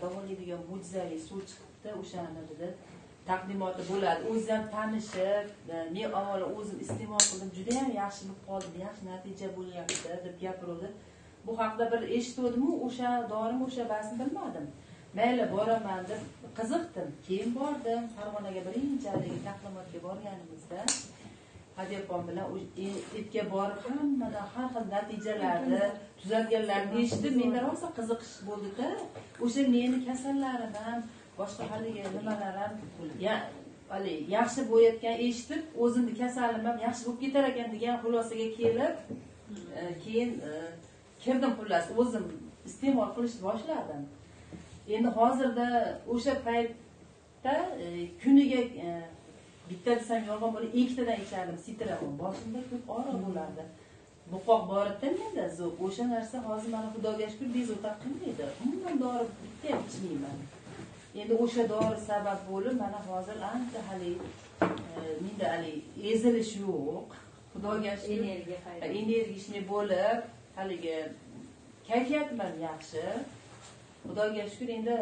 davolaydigan mo'jizaviy suv chiqibdi, o'shani dedi taqdimoti bo'ladi. O'zi ham tanishib, men avvalo o'zim iste'mol qildim, juda ham yaxshi bo'lib qoldi, yaxshi natija bo'lyapti deb gapirdi. Bu haqida bir eshitdim-u, o'sha dorim o'sha basni bilmadim. Mayli boraman deb qiziqdim. Keyin bordim, Farg'onaga birinchalik taqdimotga borganimizda Hadiyapon bilan epga borib hammadan har xil natijalarni tuzatganlarni eshitib, menda rosa qiziqish bo'ldi-da. O'sha meni kasallarim ham, boshqa haligi nimalar ham yaxshi bo'layotgan eshitib, o'zimni kasalim ham yaxshi bo'lib ketar ekan degan xulosaga kelib, keyin kirdim xullas, o'zim iste'mol qilishni boshladim. Endi hozirda o'sha paytda kuniga bitta desam yolg'on bo'ladi, ikkitadan ichardim sitramon. Boshimda ko'p og'riq bo'lardi. Buqoq bor edi menda zo'q. O'sha narsa hozir mana Xudoga shukr bezovta qilmaydi. Umuman dori bitta ham ichmayman. Endi o'sha dori sabab bo'lib, mana hozir ancha hali menda hali ezilish yo'q. Xudoga shukr energiya bo'lib, haligi kayfiyatim ham yaxshi. Xudoga shukr endi